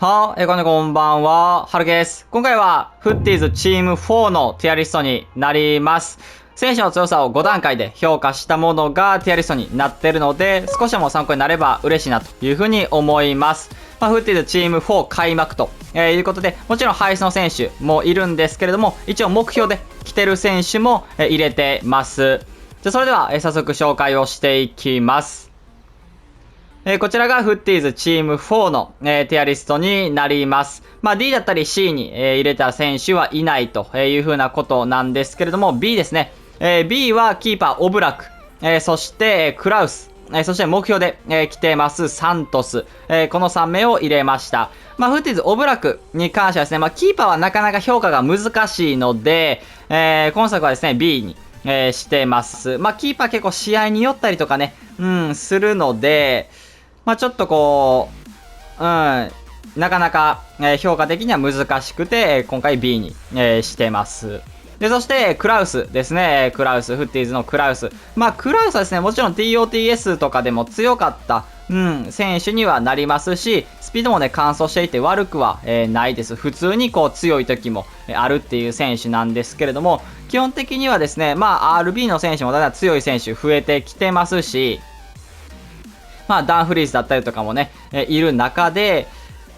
こんばんは、はるけです。今回は、フッティーズチーム4のティアリストになります。選手の強さを5段階で評価したものがティアリストになっているので、少しでも参考になれば嬉しいなというふうに思います。フッティーズチーム4開幕と、いうことで、もちろんハイスの選手もいるんですけれども、一応目標で来てる選手も、入れてます。じゃあそれでは、早速紹介をしていきます。こちらがフッティーズチーム4の、ティアリストになります。D だったり C に、入れた選手はいないという風なことなんですけれども、B ですね。B はキーパーオブラク、そしてクラウス、そして目標で、来てますサントス、この3名を入れました。フッティーズオブラクに関してはですね、キーパーはなかなか評価が難しいので、今作はですね、B に、してます。キーパー結構試合によったりとかね、するので、ちょっとこう、なかなか、評価的には難しくて、今回 B に、してます。で、そして、クラウスですね。クラウス、フッティーズのクラウス。クラウスはですね、もちろん TOTS とかでも強かった、選手にはなりますし、スピードもね、乾燥していて悪くは、ないです。普通にこう強い時も、あるっていう選手なんですけれども、基本的にはですね、RB の選手もだんだん強い選手増えてきてますし、ダンフリーズだったりとかもね、いる中で、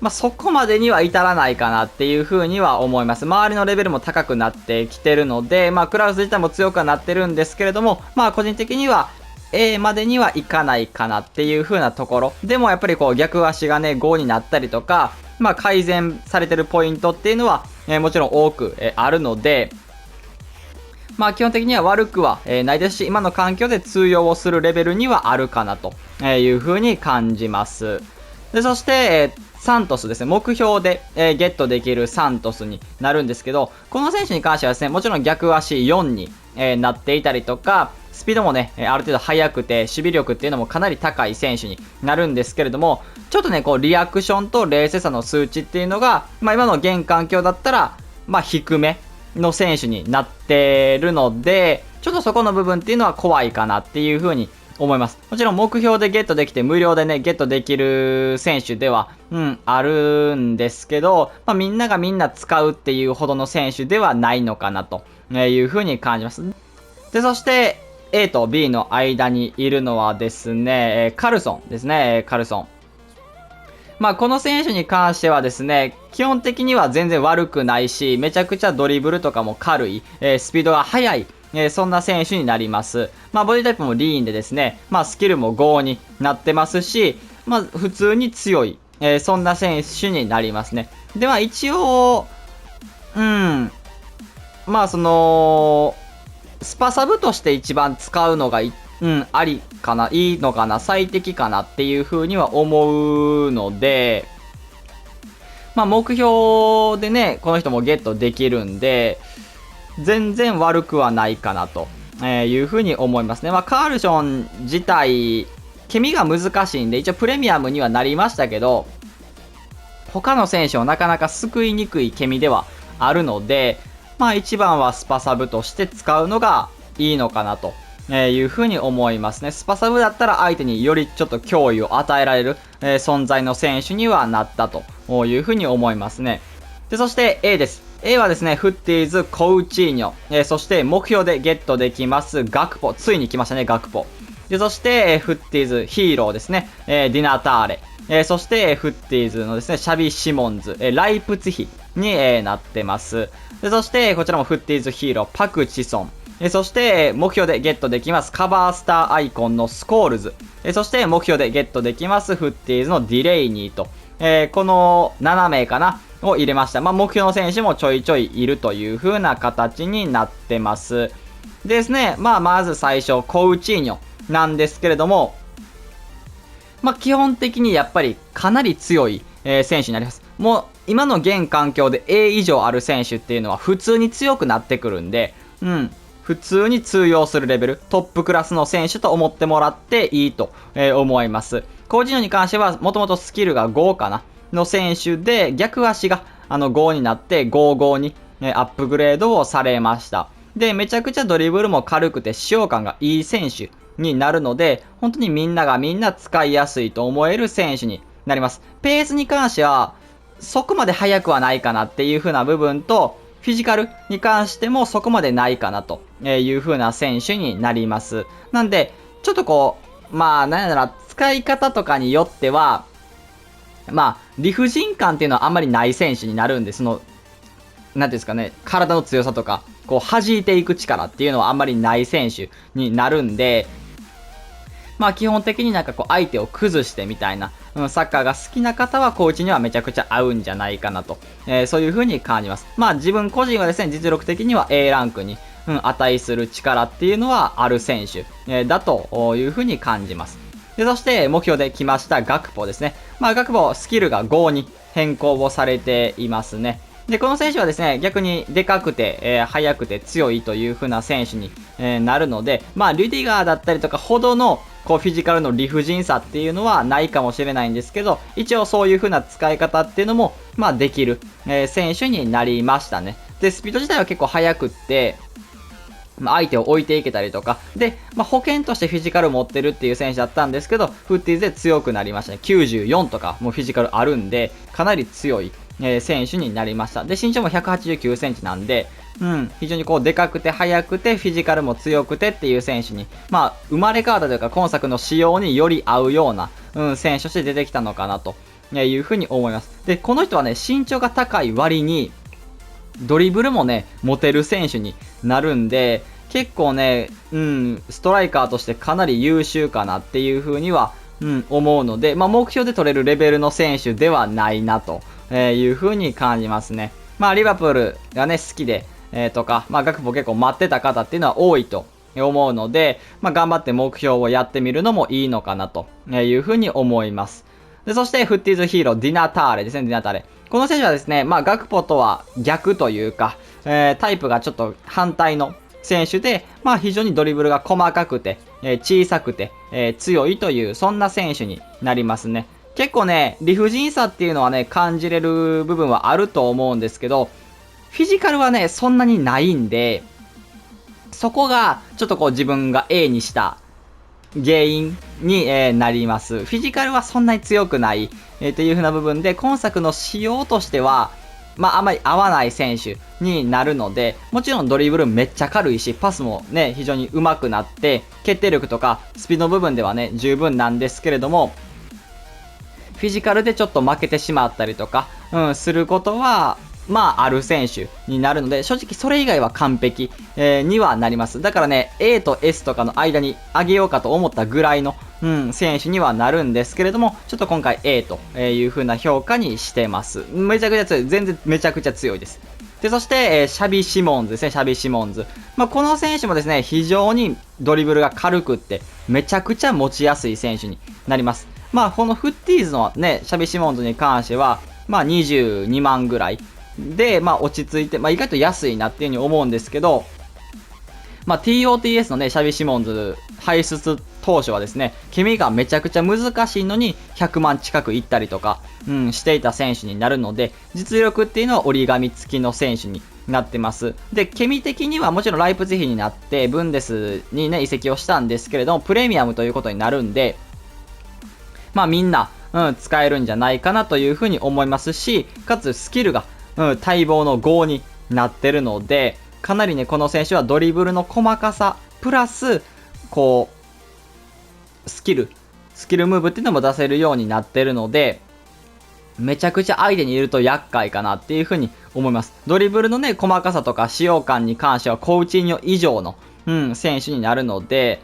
そこまでには至らないかなっていう風には思います。周りのレベルも高くなってきてるので、クラウス自体も強くはなってるんですけれども、個人的には A までにはいかないかなっていう風なところ。でもやっぱりこう逆足がね、5になったりとか、改善されてるポイントっていうのは、もちろん多く、あるので、基本的には悪くは、ないですし、今の環境で通用をするレベルにはあるかなという風に感じます。で、そして、サントスですね。目標で、ゲットできるサントスになるんですけど、この選手に関してはですね、もちろん逆足4に、なっていたりとか、スピードもね、ある程度速くて、守備力っていうのもかなり高い選手になるんですけれども、ちょっとね、こう、リアクションと冷静さの数値っていうのが、今の現環境だったら、低めの選手になってるので、ちょっとそこの部分っていうのは怖いかなっていう風に思います。もちろん目標でゲットできて無料でね、ゲットできる選手では、あるんですけど、みんながみんな使うっていうほどの選手ではないのかなという風に感じます。で、そして、A と B の間にいるのはですね、カルソンですね、カルソン。この選手に関してはですね、基本的には全然悪くないし、めちゃくちゃドリブルとかも軽い、スピードが速い、そんな選手になります。ボディタイプもリーンでですね、スキルも5になってますし、普通に強い、そんな選手になりますね。で、一応、その、スパサブとして一番使うのがありかな、いいのかな、最適かなっていう風には思うので、目標でね、この人もゲットできるんで、全然悪くはないかなという風に思いますね。カールション自体、ケミが難しいんで、一応プレミアムにはなりましたけど、他の選手をなかなか救いにくいケミではあるので、一番はスパサブとして使うのがいいのかなというふうに思いますね。スパサブだったら相手によりちょっと脅威を与えられる、存在の選手にはなったというふうに思いますね。で、そして A です。A はですね、フッティーズ、コウチーニョ、そして目標でゲットできますガクポ。ついに来ましたね、ガクポ。で、そして、フッティーズ、ヒーローですね、ディナターレ。そして、フッティーズのですね、シャビ・シモンズ、ライプツヒに、なってます。で、そして、こちらもフッティーズヒーロー、パク・チソン。そして、目標でゲットできます、カバースターアイコンのスコールズ。そして、目標でゲットできます、フッティーズのディレイニーと。この7名かなを入れました。目標の選手もちょいちょいいるという風な形になってます。でですね、まず最初、コウチーニョなんですけれども、基本的にやっぱりかなり強い、選手になります。もう今の現環境で A 以上ある選手っていうのは普通に強くなってくるんで、普通に通用するレベル、トップクラスの選手と思ってもらっていいと、思います。コージノに関してはもともとスキルが5かなの選手で、逆足が5になって55に、アップグレードをされました。で、めちゃくちゃドリブルも軽くて使用感がいい選手になるので、本当にみんながみんな使いやすいと思える選手になります。ペースに関しては、そこまで速くはないかなっていう風な部分と、フィジカルに関してもそこまでないかなという風な選手になります。なんで、ちょっとこう、まあ、なんやら、使い方とかによっては、まあ、理不尽感っていうのはあんまりない選手になるんで、なんていうんですかね、体の強さとか、こう、弾いていく力っていうのはあんまりない選手になるんで、まあ基本的になんかこう相手を崩してみたいな、サッカーが好きな方はコーチにはめちゃくちゃ合うんじゃないかなと、そういう風に感じます。まあ自分個人はですね、実力的には A ランクに、値する力っていうのはある選手、だという風に感じます。で、そして目標で来ましたガクポですね。まあガクポスキルが5に変更をされていますね。で、この選手はですね、逆にでかくて、速くて強いという風な選手に、なるので、まあ、リュディガーだったりとかほどの、こう、フィジカルの理不尽さっていうのはないかもしれないんですけど、一応そういう風な使い方っていうのも、まあ、できる、選手になりましたね。で、スピード自体は結構速くって、相手を置いていけたりとか、で、保険としてフィジカル持ってるっていう選手だったんですけど、フッティーズで強くなりましたね。94とかもフィジカルあるんで、かなり強い、選手になりました。で、身長も189センチなんで、非常にこう、でかくて速くて、フィジカルも強くてっていう選手に、生まれ変わったというか、今作の仕様により合うような、選手として出てきたのかなというふうに思います。で、この人はね、身長が高い割に、ドリブルもね、持てる選手になるんで、結構ね、ストライカーとしてかなり優秀かなっていう風には、思うので、目標で取れるレベルの選手ではないなという風に感じますね。リバプールがね、好きで、とか、ガクポ結構待ってた方っていうのは多いと思うので、頑張って目標をやってみるのもいいのかなという風に思います。で、そして、フッティーズヒーロー、ディナターレですね、ディナターレ。この選手はですね、ガクポとは逆というか、タイプがちょっと反対の選手で、非常にドリブルが細かくて、小さくて、強いという、そんな選手になりますね。結構ね、理不尽さっていうのはね、感じれる部分はあると思うんですけど、フィジカルはね、そんなにないんで、そこが、ちょっとこう自分が A にした原因に、なります。フィジカルはそんなに強くない、という風な部分で、今作の仕様としては、あまり合わない選手になるので、もちろんドリブルめっちゃ軽いし、パスもね、非常に上手くなって、決定力とかスピード部分ではね、十分なんですけれども、フィジカルでちょっと負けてしまったりとか、することは、ある選手になるので、正直それ以外は完璧、にはなります。だからね、A と S とかの間に上げようかと思ったぐらいの、選手にはなるんですけれども、ちょっと今回 A という風な評価にしてます。めちゃくちゃ強い。全然めちゃくちゃ強いです。で、そして、シャビ・シモンズですね、シャビ・シモンズ。この選手もですね、非常にドリブルが軽くって、めちゃくちゃ持ちやすい選手になります。このフッティーズのね、シャビ・シモンズに関しては、22万ぐらい。で、落ち着いて、意外と安いなっていう風に思うんですけど、TOTS のね、シャビ・シモンズ、輩出当初はですね、ケミがめちゃくちゃ難しいのに100万近くいったりとか、していた選手になるので、実力っていうのは折り紙付きの選手になってます。で、ケミ的にはもちろんライプツィヒになって、ブンデスにね、移籍をしたんですけれども、プレミアムということになるんで、みんな、使えるんじゃないかなというふうに思いますし、かつスキルが、待望の5になってるので、かなりね、この選手はドリブルの細かさ、プラス、こう、スキルムーブっていうのも出せるようになってるので、めちゃくちゃ相手にいると厄介かなっていう風に思います。ドリブルのね、細かさとか使用感に関しては、コウチーニョ以上の、選手になるので、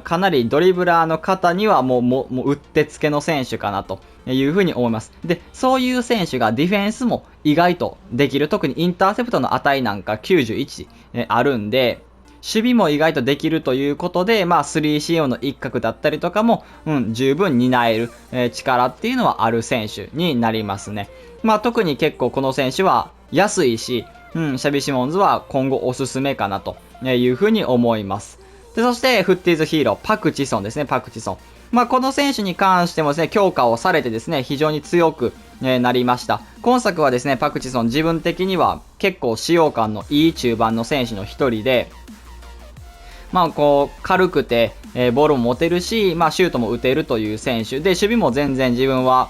かなりドリブラーの方にはもう、うってつけの選手かなという風に思います。で、そういう選手がディフェンスも意外とできる。特にインターセプトの値なんか91、あるんで、守備も意外とできるということで、3CO の一角だったりとかも、十分担える、力っていうのはある選手になりますね。特に結構この選手は安いし、シャビ・シモンズは今後おすすめかなというふうに思います。で、そして、フッティーズヒーロー、パクチソンですね、パクチソン。この選手に関してもですね、強化をされてですね、非常に強く、なりました。今作はですね、パクチソン自分的には結構使用感のいい中盤の選手の一人で、こう、軽くて、ボールも持てるし、シュートも打てるという選手で、守備も全然自分は、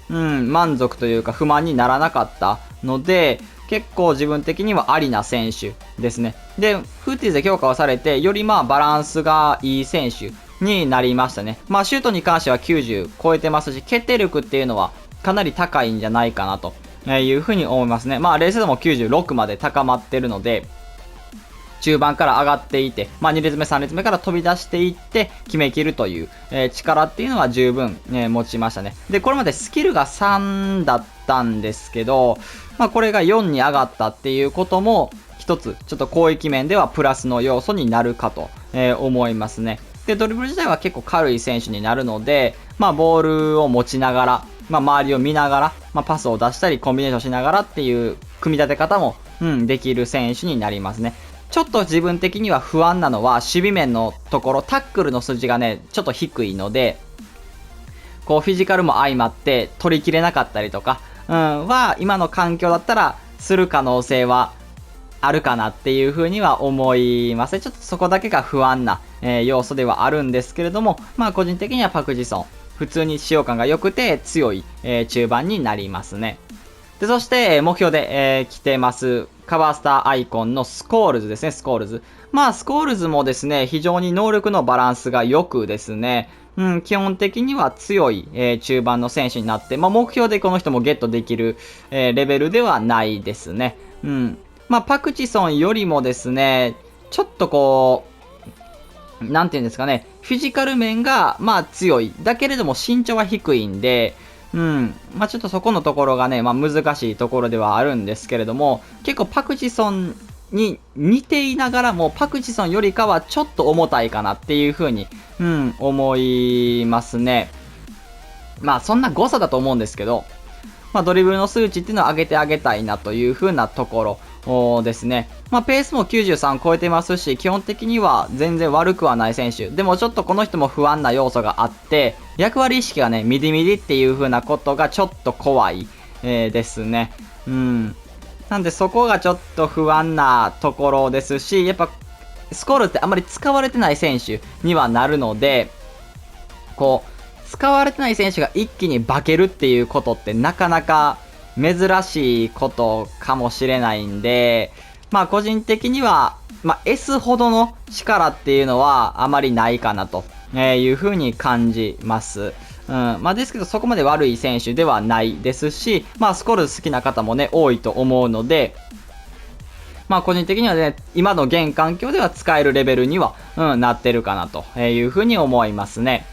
満足というか不満にならなかったので、結構自分的にはありな選手ですね。で、フーティーズで評価をされて、よりバランスがいい選手になりましたね。シュートに関しては90超えてますし、決定力っていうのはかなり高いんじゃないかなというふうに思いますね。冷静度も96まで高まってるので、中盤から上がっていて、2列目、3列目から飛び出していって決めきるという、力っていうのは十分、持ちましたね。で、これまでスキルが3だったんですけど、これが4に上がったっていうことも、一つ、ちょっと攻撃面ではプラスの要素になるかと、思いますね。で、ドリブル自体は結構軽い選手になるので、ボールを持ちながら、周りを見ながら、パスを出したりコンビネーションしながらっていう組み立て方も、できる選手になりますね。ちょっと自分的には不安なのは、守備面のところ、タックルの数字がね、ちょっと低いので、フィジカルも相まって取りきれなかったりとか、今の環境だったら、する可能性はあるかなっていう風には思いますね。ちょっとそこだけが不安な、要素ではあるんですけれども、個人的にはパクジソン、普通に使用感が良くて強い、中盤になりますね。で、そして、目標で、来てます。カバースターアイコンのスコールズですね、スコールズ。スコールズもですね、非常に能力のバランスが良くですね、基本的には強い、中盤の選手になって、目標でこの人もゲットできる、レベルではないですね。パクチソンよりもですね、ちょっとなんていうんですかね、フィジカル面が、強い。だけれども身長は低いんで、ちょっとそこのところがね、難しいところではあるんですけれども、結構パクチソンに似ていながらも、パクチソンよりかはちょっと重たいかなっていう風に、思いますね。そんな誤差だと思うんですけど、ドリブルの数値っていうのを上げてあげたいなという風なところですね。ペースも93超えてますし、基本的には全然悪くはない選手。でもちょっとこの人も不安な要素があって、役割意識がね、ミディミディっていう風なことがちょっと怖い、ですね。なんでそこがちょっと不安なところですし、やっぱ、スコールってあまり使われてない選手にはなるので、使われてない選手が一気に化けるっていうことってなかなか珍しいことかもしれないんで、個人的には、S ほどの力っていうのはあまりないかなというふうに感じます。ですけどそこまで悪い選手ではないですし、スコール好きな方もね、多いと思うので、個人的にはね、今の現環境では使えるレベルには、なってるかなというふうに思いますね。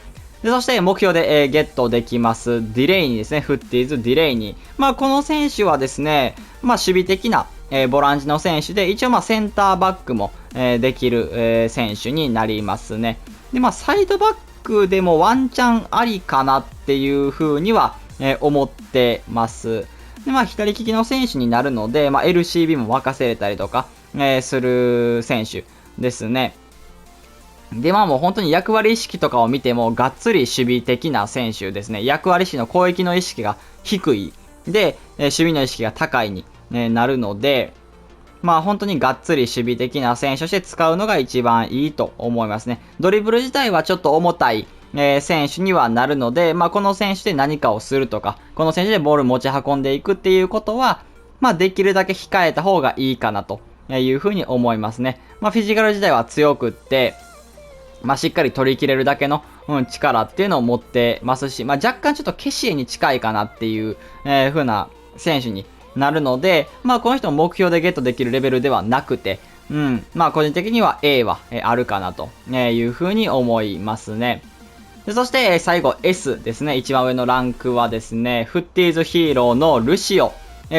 で、そして目標で、ゲットできます。ディレイニーですね。フッティーズ・ディレイニー。この選手はですね、守備的な、ボランチの選手で、一応センターバックも、できる、選手になりますね。で、サイドバックでもワンチャンありかなっていう風には、思ってます。で、左利きの選手になるので、LCB も任せれたりとか、する選手ですね。で、もう本当に役割意識とかを見ても、がっつり守備的な選手ですね。役割意識の攻撃の意識が低い。で、守備の意識が高いに、なるので、本当にがっつり守備的な選手として使うのが一番いいと思いますね。ドリブル自体はちょっと重たい、選手にはなるので、この選手で何かをするとか、この選手でボール持ち運んでいくっていうことは、できるだけ控えた方がいいかなというふうに思いますね。フィジカル自体は強くって、しっかり取り切れるだけの、力っていうのを持ってますし、若干ちょっとケシエに近いかなっていう、風な選手になるので、この人も目標でゲットできるレベルではなくて、個人的には A は、あるかなという風に思いますね。で、そして、最後 S ですね。一番上のランクはですね、フッティーズヒーローのルシオ、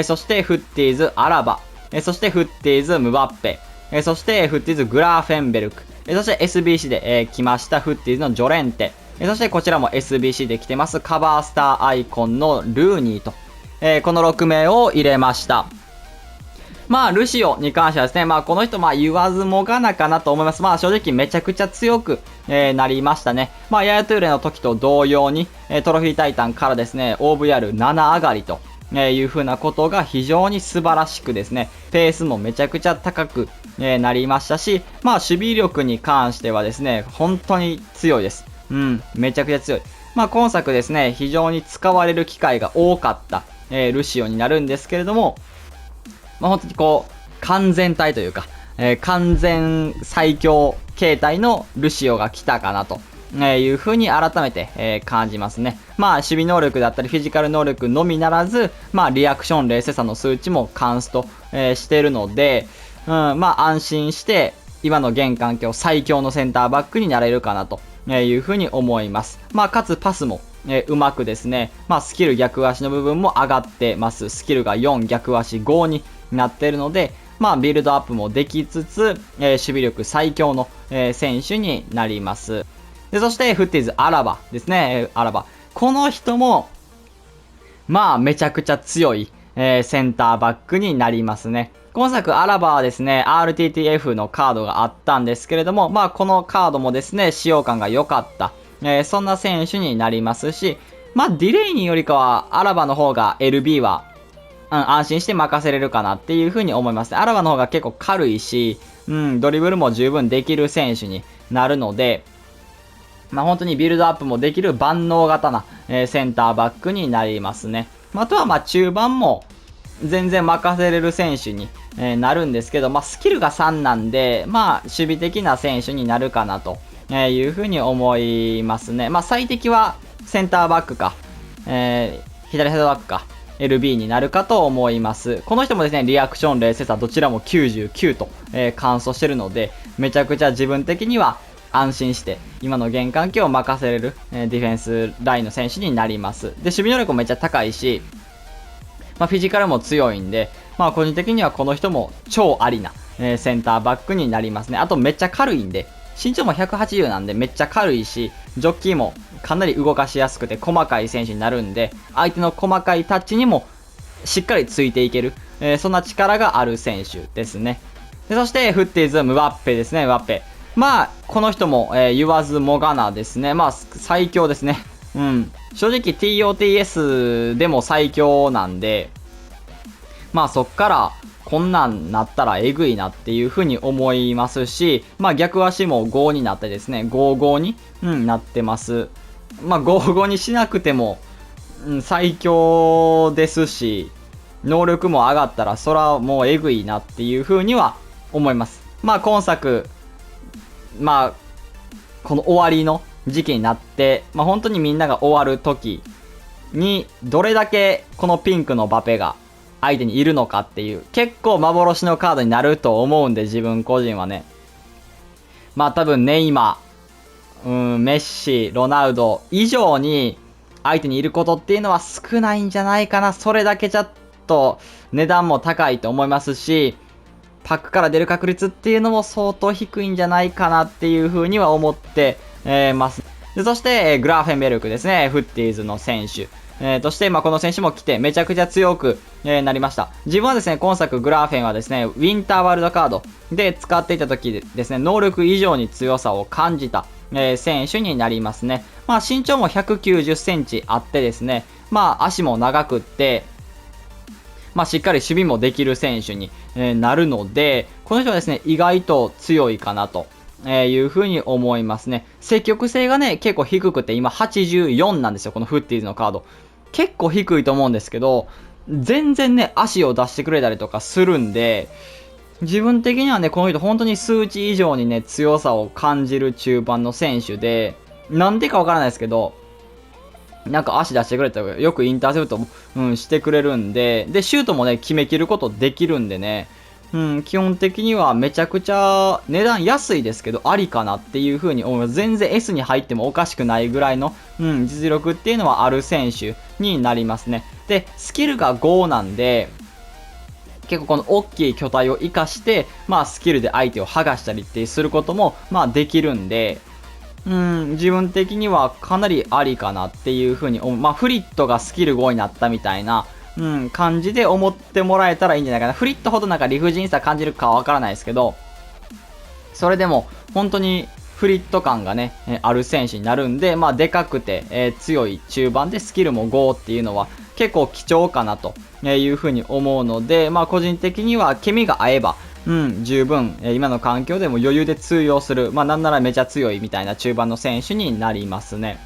そしてフッティーズアラバ、そしてフッティーズムバッペ、そしてフッティーズグラーフェンベルク、そして SBC で、来ましたフッティーズのジョレンテ、そしてこちらも SBC で来てますカバースターアイコンのルーニーと、この6名を入れました。ルシオに関してはですね、この人言わずもがなかなと思います。正直めちゃくちゃ強く、なりましたね。ヤヤトゥーレの時と同様に、トロフィータイタンからですね、OVR7 上がりと、いう風なことが非常に素晴らしくですね、ペースもめちゃくちゃ高く、なりましたし、守備力に関してはですね、本当に強いです。めちゃくちゃ強い。まあ、今作ですね、非常に使われる機会が多かった、ルシオになるんですけれども、まあ、本当にこう、完全体というか、完全最強形態のルシオが来たかなと。いう風に改めて、感じますね。まあ、守備能力だったりフィジカル能力のみならず、まあ、リアクション冷静さの数値もカンスト、しているので、まあ、安心して、今の現環境最強のセンターバックになれるかなという風に思います。まあ、かつパスも、うまくですね、まあ、スキル逆足の部分も上がってます。スキルが4、逆足5になっているので、まあ、ビルドアップもできつつ、守備力最強の、選手になります。で、そして、フッティーズ・アラバですね。アラバ。この人も、まあ、めちゃくちゃ強い、センターバックになりますね。今作、アラバはですね、RTTF のカードがあったんですけれども、まあ、このカードもですね、使用感が良かった、そんな選手になりますし、まあ、ディレイニーよりかは、アラバの方が LB は、安心して任せれるかなっていう風に思いますね。アラバの方が結構軽いし、ドリブルも十分できる選手になるので、まあ、本当にビルドアップもできる万能型な、センターバックになりますね。あとはまあ中盤も全然任せれる選手に、なるんですけど、まあ、スキルが3なんで、まあ、守備的な選手になるかなというふうに思いますね。まあ、最適はセンターバックか、左サイドバックか、LB になるかと思います。この人もですね、リアクション、冷静さ、どちらも99と、完走してるので、めちゃくちゃ自分的には安心して今の現環境を任せれる、ディフェンスラインの選手になります。で、守備能力もめっちゃ高いし、まあ、フィジカルも強いんで、まあ、個人的にはこの人も超ありな、センターバックになりますね。あとめっちゃ軽いんで、身長も180なんでめっちゃ軽いし、ジョッキーもかなり動かしやすくて細かい選手になるんで、相手の細かいタッチにもしっかりついていける、そんな力がある選手ですね。で、そしてフッティーズ・ムバッペですね、ムバッペ。まあ、この人も、言わずもがなですね。まあ、最強ですね。正直 TOTS でも最強なんで、まあそっからこんなんなったらえぐいなっていう風に思いますし、まあ逆足も5になってですね、5-5に、なってます。まあ5-5にしなくても、最強ですし、能力も上がったらそらもうえぐいなっていう風には思います。まあ今作、まあ、この終わりの時期になって、まあ本当にみんなが終わる時に、どれだけこのピンクのバペが相手にいるのかっていう、結構幻のカードになると思うんで、自分個人はね。まあ多分ネイマ、メッシ、ロナウド以上に相手にいることっていうのは少ないんじゃないかな。それだけちょっと値段も高いと思いますし、パックから出る確率っていうのも相当低いんじゃないかなっていう風には思ってます。で、そして、グラーフェンベルクですね。フッティーズの選手。として、まあ、この選手も来てめちゃくちゃ強く、なりました。自分はですね、今作グラーフェンはですね、ウィンターワールドカードで使っていた時ですね、能力以上に強さを感じた、選手になりますね。まあ、身長も190センチあってですね、まあ、足も長くって、まあ、しっかり守備もできる選手に、なるので、この人はですね、意外と強いかなと。いう風に思いますね。積極性がね、結構低くて、今84なんですよ、このフッティーズのカード。結構低いと思うんですけど、全然ね、足を出してくれたりとかするんで、自分的にはね、この人本当に数値以上にね、強さを感じる中盤の選手で、なんでかわからないですけど、なんか足出してくれたらよくインターセプトも、してくれるんで、で、シュートもね、決めきることできるんでね、基本的にはめちゃくちゃ値段安いですけど、ありかなっていう風に思います。全然 S に入ってもおかしくないぐらいの、実力っていうのはある選手になりますね。で、スキルが5なんで、結構この大きい巨体を活かして、まあスキルで相手を剥がしたりってすることも、まあできるんで、自分的にはかなりありかなっていう風に思う。まあフリットがスキル5になったみたいな、感じで思ってもらえたらいいんじゃないかな。フリットほどなんか理不尽さ感じるかはわからないですけど、それでも本当にフリット感がね、ある選手になるんで、まあでかくて、強い中盤でスキルも5っていうのは結構貴重かなというふうに思うので、まあ個人的にはケミが合えば、十分、今の環境でも余裕で通用する、まあなんならめちゃ強いみたいな中盤の選手になりますね。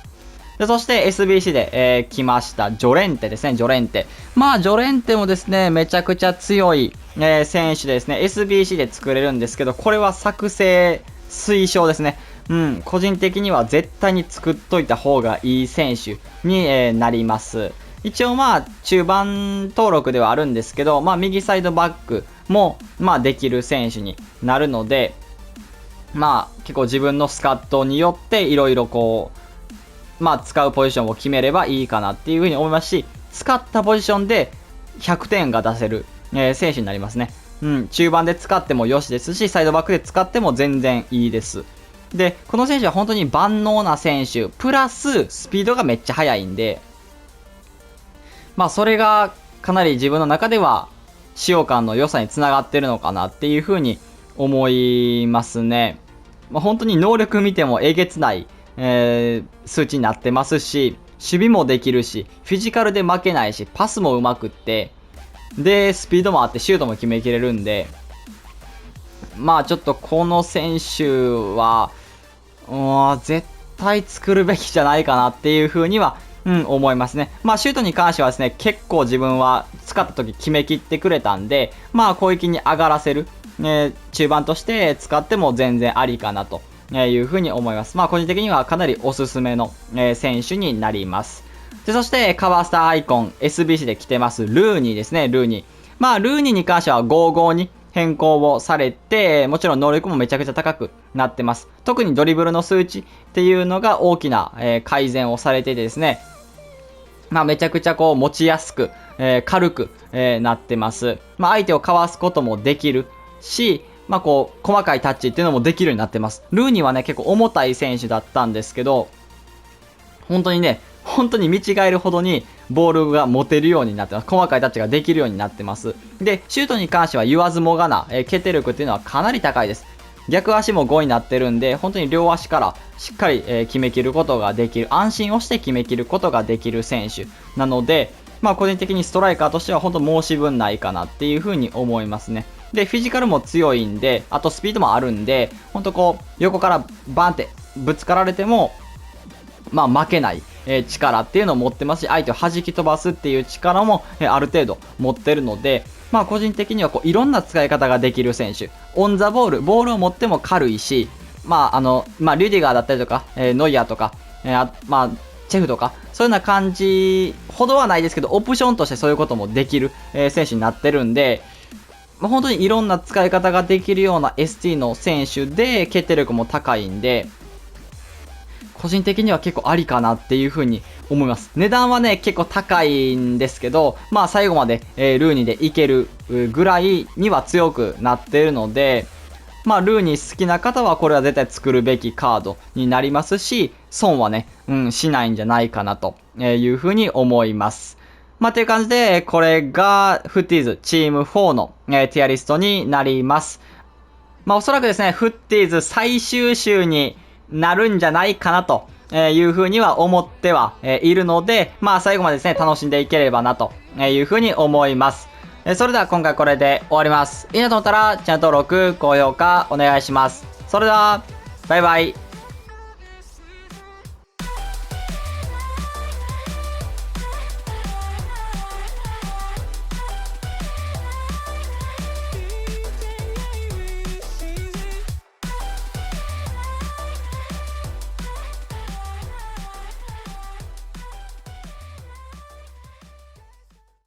で、そして SBC で、来ました、ジョレンテですね、ジョレンテ。まあ、ジョレンテもですね、めちゃくちゃ強い、選手でですね、SBC で作れるんですけど、これは作成推奨ですね。うん、個人的には絶対に作っといた方がいい選手に、なります。一応まあ、中盤登録ではあるんですけど、まあ、右サイドバックも、まあ、できる選手になるので、まあ、結構自分のスカットによっていろいろこう、まあ、使うポジションを決めればいいかなっていうふうに思いますし、使ったポジションで100点が出せる、選手になりますね。うん、中盤で使ってもよしですし、サイドバックで使っても全然いいです。で、この選手は本当に万能な選手、プラススピードがめっちゃ速いんで、まあ、それがかなり自分の中では使用感の良さにつながってるのかなっていうふうに思いますね。まあ、本当に能力見てもえげつない、数値になってますし、守備もできるし、フィジカルで負けないし、パスもうまくって、で、スピードもあってシュートも決めきれるんで、まあちょっとこの選手は、絶対作るべきじゃないかなっていう風には、思いますね。まあシュートに関してはですね、結構自分は使った時決めきってくれたんで、まあ攻撃に上がらせる、中盤として使っても全然ありかなという風に思います。まあ個人的にはかなりおすすめの、選手になります。で、そしてカバースターアイコン SBC で来てますルーニーですね、ルーニー。まあルーニーに関しては55に変更をされて、もちろん能力もめちゃくちゃ高くなってます。特にドリブルの数値っていうのが大きな、改善をされててですね、まあめちゃくちゃこう持ちやすく、軽く、なってます。まあ相手をかわすこともできるし、まあこう細かいタッチっていうのもできるようになってます。ルーニーはね結構重たい選手だったんですけど、本当にね、本当に見違えるほどにボールが持てるようになってます。細かいタッチができるようになってます。で、シュートに関しては言わずもがな、決定力っていうのはかなり高いです。逆足も5になってるんで、本当に両足からしっかり、決めきることができる、安心をして決めきることができる選手なので、まあ個人的にストライカーとしては本当申し分ないかなっていう風に思いますね。で、フィジカルも強いんで、あとスピードもあるんで、本当こう、横からバンってぶつかられても、まあ負けない、力っていうのを持ってますし、相手を弾き飛ばすっていう力も、ある程度持ってるので、まあ個人的にはこういろんな使い方ができる選手。オンザボールを持っても軽いし、まあまあリュディガーだったりとか、ノイアーとか、まあチェフとか、そういうような感じほどはないですけど、オプションとしてそういうこともできる、選手になってるんで、まあ、本当にいろんな使い方ができるような ST の選手で、決定力も高いんで、個人的には結構ありかなっていう風に思います。値段はね、結構高いんですけど、まあ最後まで、ルーニーでいけるぐらいには強くなっているので、まあルーニー好きな方はこれは絶対作るべきカードになりますし、損はね、しないんじゃないかなという風に思います。まあという感じで、これがフッティーズチーム4の、ティアリストになります。まあおそらくですね、フッティーズ最終週になるんじゃないかなというふうには思ってはいるので、まあ最後までですね、楽しんでいければなというふうに思います。それでは今回これで終わります。いいなと思ったらチャンネル登録、高評価お願いします。それでは、バイバイ。